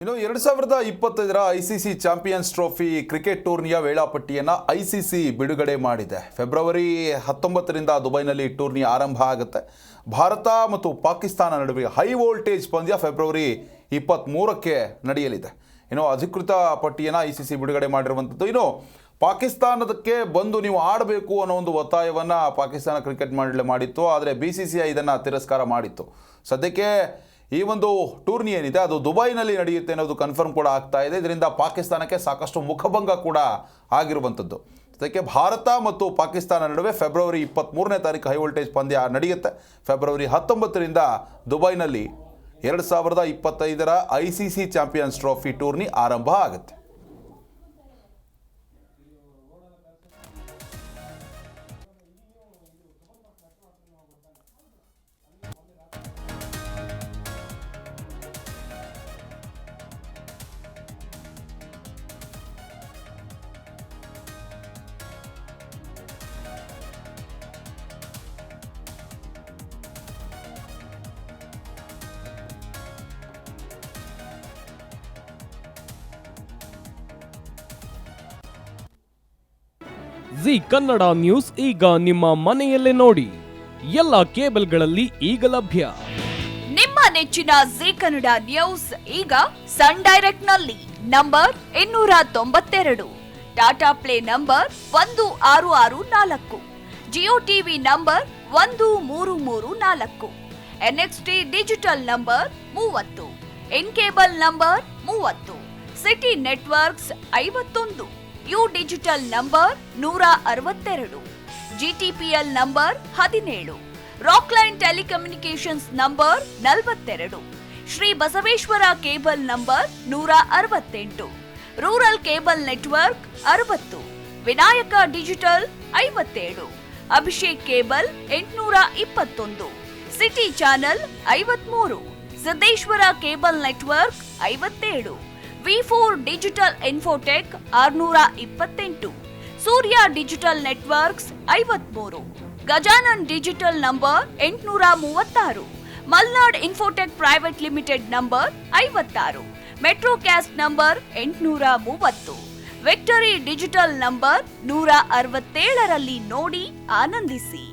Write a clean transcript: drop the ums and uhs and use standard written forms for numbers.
ಇನ್ನು 2025ರ ICC champions trophy cricket ಟೂರ್ನಿಯ ವೇಳಾಪಟ್ಟಿಯನ್ನು ಐಸಿಸಿ ಬಿಡುಗಡೆ ಮಾಡಿದೆ. ಫೆಬ್ರವರಿ 19ರಿಂದ ದುಬೈನಲ್ಲಿ ಟೂರ್ನಿ ಆರಂಭ ಆಗುತ್ತೆ. ಭಾರತ ಮತ್ತು ಪಾಕಿಸ್ತಾನ ನಡುವೆ ಹೈ ವೋಲ್ಟೇಜ್ ಪಂದ್ಯ ಫೆಬ್ರವರಿ 23ಕ್ಕೆ ನಡೆಯಲಿದೆ. ಇನ್ನು ಅಧಿಕೃತ ಪಟ್ಟಿಯನ್ನು ಐಸಿಸಿ ಬಿಡುಗಡೆ ಮಾಡಿರುವಂಥದ್ದು. ಇನ್ನು ಪಾಕಿಸ್ತಾನದಕ್ಕೆ ಬಂದು ನೀವು ಆಡಬೇಕು ಅನ್ನೋ ಒಂದು ಒತ್ತಾಯವನ್ನು ಪಾಕಿಸ್ತಾನ ಕ್ರಿಕೆಟ್ ಮಂಡಳಿ ಮಾಡಿತ್ತು. ಆದರೆ BCCI ಇದನ್ನು ತಿರಸ್ಕಾರ ಮಾಡಿತ್ತು. ಸದ್ಯಕ್ಕೆ ಈ ಒಂದು ಟೂರ್ನಿ ಏನಿದೆ ಅದು ದುಬೈನಲ್ಲಿ ನಡೆಯುತ್ತೆ ಅನ್ನೋದು ಕನ್ಫರ್ಮ್ ಕೂಡ ಆಗ್ತಾ ಇದೆ. ಇದರಿಂದ ಪಾಕಿಸ್ತಾನಕ್ಕೆ ಸಾಕಷ್ಟು ಮುಖಭಂಗ ಕೂಡ ಆಗಿರುವಂಥದ್ದು. ಅದಕ್ಕೆ ಭಾರತ ಮತ್ತು ಪಾಕಿಸ್ತಾನ ನಡುವೆ ಫೆಬ್ರವರಿ 23ನೇ ತಾರೀಕು ಹೈ ವೋಲ್ಟೇಜ್ ಪಂದ್ಯ ನಡೆಯುತ್ತೆ. ಫೆಬ್ರವರಿ 19ರಿಂದ ದುಬೈನಲ್ಲಿ 2025ರ ICC ಚಾಂಪಿಯನ್ಸ್ ಟ್ರೋಫಿ ಟೂರ್ನಿ ಆರಂಭ ಆಗುತ್ತೆ. ಜಿ ಕನ್ನಡ ನ್ಯೂಸ್ ಈಗ ನಿಮ್ಮ ಮನೆಯಲ್ಲೇ ನೋಡಿ. ಎಲ್ಲ ಕೇಬಲ್ಗಳಲ್ಲಿ ಈಗ ಲಭ್ಯ. ನಿಮ್ಮ ನೆಚ್ಚಿನ ಜಿ ಕನ್ನಡ ನ್ಯೂಸ್ ಈಗ ಸನ್ ಡೈರೆಕ್ಟ್ ನಲ್ಲಿ number 292, Tata play number 1664, Jio TV number 1334, NXT digital number 30, N cable number 30, city networks 51, U digital number 162, GTPL number 17, Rockline telecommunications number 42, Shri Basaveshwara cable number 168, rural cable network 60, Vinayaka digital 57, Abhishek cable 821, city channel 53, Siddeshwara cable network 57, V4 digital Infotech 628, ಸೂರ್ಯ digital networks 53, Gajanan digital number 836, Malnad Infotech Private Limited number 56, Metrocast number 830, Victory Digital number 167ರಲ್ಲಿ ನೋಡಿ ಆನಂದಿಸಿ.